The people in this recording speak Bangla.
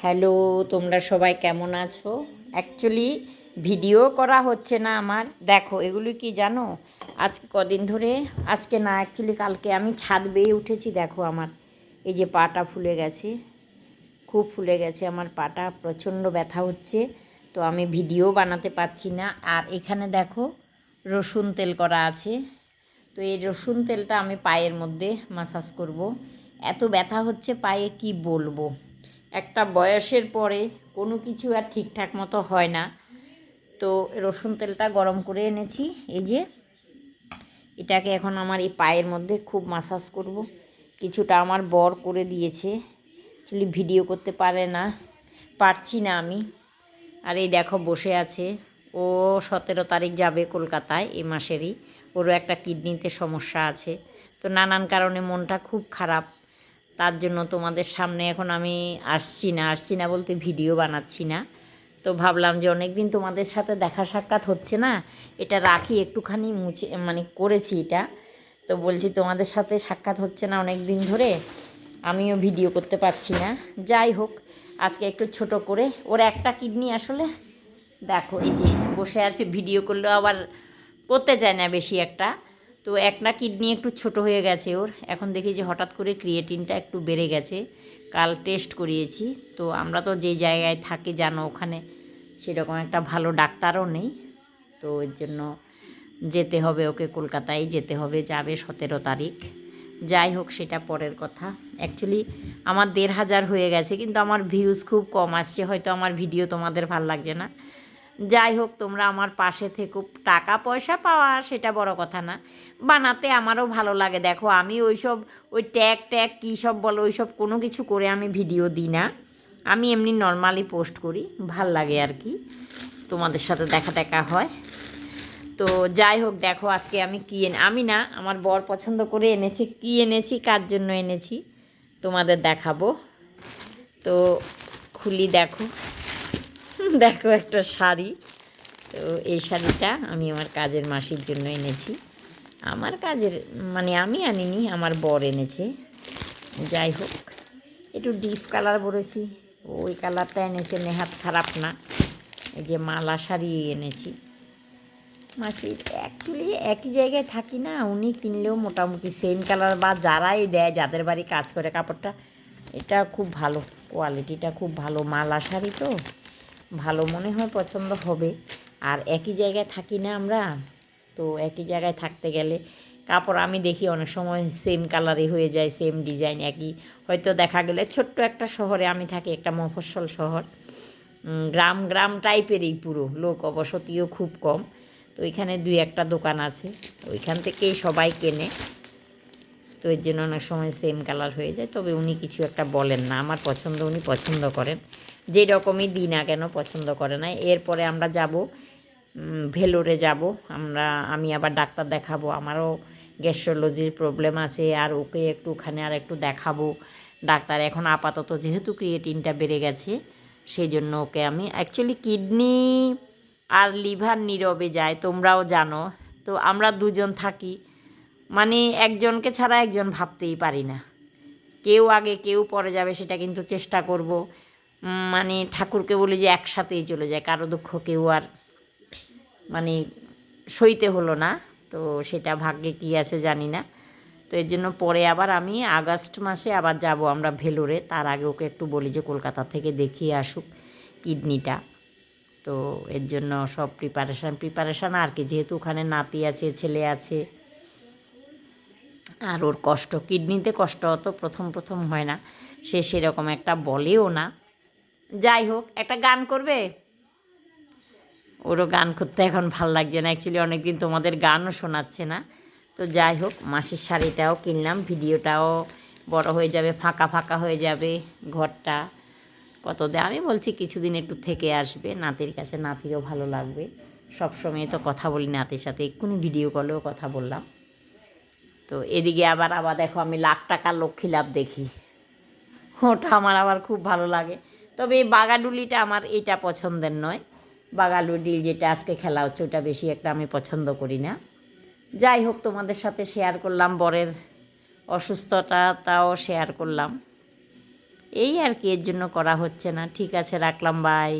হ্যালো, তোমরা সবাই কেমন আছো? অ্যাকচুয়ালি ভিডিও করা হচ্ছে না আমার। দেখো এগুলি কি জানো, আজকে কদিন ধরে, আজকে না অ্যাকচুয়ালি কালকে আমি ছাদ বেয়ে উঠেছি। দেখো আমার এই যে পাটা ফুলে গেছে, খুব ফুলে গেছে আমার পাটা, প্রচণ্ড ব্যথা হচ্ছে। তো আমি ভিডিও বানাতে পারছি না। আর এখানে দেখো রসুন তেল করা আছে। তো এই রসুন তেলটা আমি পায়ের মধ্যে মাসাজ করব। এত ব্যথা হচ্ছে পায়ে, কি বলবো। একটা বয়সের পরে কোনো কিছু আর ঠিকঠাক মতো হয় না। তো রসুন তেলটা গরম করে এনেছি, এই যে এটাকে এখন আমার এই পায়ের মধ্যে খুব মাসাজ করব। কিছুটা আমার বর করে দিয়েছে, অ্যাকচুয়ালি ভিডিও করতে পারছি না আমি। আর এই দেখো বসে আছে, ও 17 তারিখ যাবে কলকাতায় এই মাসেরই। ওরও একটা কিডনিতে সমস্যা আছে। তো নানান কারণে মনটা খুব খারাপ। তার জন্য তোমাদের সামনে এখন আমি আসছি না বলতে ভিডিও বানাচ্ছি না। তো ভাবলাম যে অনেক দিন তোমাদের সাথে দেখা সাক্ষাৎ হচ্ছে না, এটা রাখি একটুখানি মুছে, মানে করেছি এটা। তো বলছি তোমাদের সাথে সাক্ষাৎ হচ্ছে না অনেক দিন ধরে, আমিও ভিডিও করতে পারছি না। যাই হোক, আজকে একটু ছোট করে, ওর একটা কিডনি আসলে দেখো এই যে বসে আছে, ভিডিও করলেও আবার করতে চায় না বেশি একটা। তো একটা কিডনি একটু ছোট হয়ে গেছে ওর। এখন দেখি যে হঠাৎ করে ক্রিয়েটিনটা একটু বেড়ে গেছে। কাল টেস্ট করিয়েছি। তো আমরা তো যে জায়গায় থাকি জানো, ওখানে সেরকম একটা ভালো ডাক্তারও নেই। তো এর জন্য যেতে হবে ওকে, কলকাতায় যেতে হবে, যাবে 17 তারিখ। যাই হোক, সেটা পরের কথা। অ্যাকচুয়ালি আমার 1,500 হয়ে গেছে, কিন্তু আমার ভিউজ খুব কম আসছে, হয়তো আমার ভিডিও তোমাদের ভাল লাগছে না। যাই হোক, তোমরা আমার পাশে থেকো। টাকা পয়সা পাওয়া সেটা বড় কথা না, বানাতে আমারও ভালো লাগে। দেখো আমি ওই ট্যাগ কী সব বলো, ওই সব কোনো কিছু করে আমি ভিডিও দিই না। আমি এমনি নর্মালি পোস্ট করি, ভাল লাগে আর কি, তোমাদের সাথে দেখা হয়। তো যাই হোক, দেখো আজকে আমি আমি না, আমার বর পছন্দ করে এনেছে। কি এনেছি, কার জন্য এনেছি তোমাদের দেখাবো। তো খুলি, দেখো দেখো একটা শাড়ি। তো এই শাড়িটা আমি আমার কাজের মাসির জন্য এনেছি। আমার কাজের মানে আমি আনিনি, আমার বর এনেছে। যাই হোক, একটু ডিপ কালার বলেছি, ওই কালারটা এনেছে, নেহাত খারাপ না। এই যে মালা শাড়ি এনেছি মাসির। অ্যাকচুয়ালি একই জায়গায় থাকি না, উনি কিনলেও মোটামুটি সেম কালার, বা যারাই দেয়, যাদের বাড়ি কাজ করে কাপড়টা, এটা খুব ভালো, কোয়ালিটিটা খুব ভালো। মালা শাড়ি তো ভালো মনে হয়, পছন্দ হবে। আর একই জায়গায় থাকি না আমরা, তো একই জায়গায় থাকতে গেলে কাপড় আমি দেখি অনেক সময় সেম কালারই হয়ে যায়, সেম ডিজাইন একই। হয়তো দেখা গেলে ছোট্ট একটা শহরে আমি থাকি, একটা মফস্বল শহর, গ্রাম টাইপেরই পুরো, লোক অবসতিও খুব কম। তো ওইখানে 2-1টা দোকান আছে, ওইখান থেকেই সবাই কেনে। তো এর জন্য অনেক সময় সেম কালার হয়ে যায়। তবে উনি কিছু একটা বলেন না, আমার পছন্দ, উনি পছন্দ করেন, যেই রকমই দিই না কেন পছন্দ করে না। এরপরে আমরা যাব ভেলোরে যাব আমি আবার ডাক্তার দেখাবো, আমারও গ্যাস্ট্রোলজির প্রবলেম আছে, আর ওকে ওখানে আর একটু দেখাবো ডাক্তার। এখন আপাতত যেহেতু ক্রিয়েটিনটা বেড়ে গেছে, সেই জন্য ওকে আমি, অ্যাকচুয়ালি কিডনি আর লিভার নীরবে যায়, তোমরাও জানো। তো আমরা দুজন থাকি, মানে একজনকে ছাড়া একজন ভাবতেই পারি না। কেউ আগে কেউ পরে যাবে, সেটা কিন্তু চেষ্টা করব। মানে ঠাকুরকে বলি যে একসাথেই চলে যায়, কারো দুঃখ কেউ আর মানে সইতে হলো না। তো সেটা ভাগ্যে কী আছে জানি না। তো এর জন্য পরে আবার আমি আগস্ট মাসে আবার যাব আমরা ভেলোরে। তার আগে ওকে একটু বলি যে কলকাতা থেকে দেখিয়ে আসুক কিডনিটা। তো এর জন্য সব প্রিপারেশান আর কি, যেহেতু ওখানে নাতি আছে, ছেলে আছে, আর ওর কষ্ট, কিডনিতে কষ্ট অত প্রথম হয় না, সে সেরকম একটা বলেও না। যাই হোক, একটা গান করবে, ওরও গান করতে এখন ভাল লাগছে না, অ্যাকচুয়ালি অনেকদিন তোমাদের গানও শোনাচ্ছে না। তো যাই হোক, মাসির শাড়িটাও কিনলাম, ভিডিওটাও বড় হয়ে যাবে, ফাঁকা হয়ে যাবে ঘরটা। আমি বলছি কিছুদিন একটু থেকে আসবে নাতির কাছে, নাতিরও ভালো লাগবে। সবসময় তো কথা বলি নাতির সাথে, এক্ষুনি ভিডিও কলেও কথা বললাম। তো এদিকে আবার দেখো আমি লাখ টাকার লক্ষ্মী লাভ দেখি, ওটা আমার আবার খুব ভালো লাগে। তবে এই বাগাডুলিটা আমার এটা পছন্দের নয়, বাগাডুলি যেটা আজকে খেলা হচ্ছে ওটা বেশি একটা আমি পছন্দ করি না। যাই হোক, তোমাদের সাথে শেয়ার করলাম, বরের অসুস্থতাটাও শেয়ার করলাম। এই আর কি, এর জন্য করা হচ্ছে না। ঠিক আছে, রাখলাম, বাই।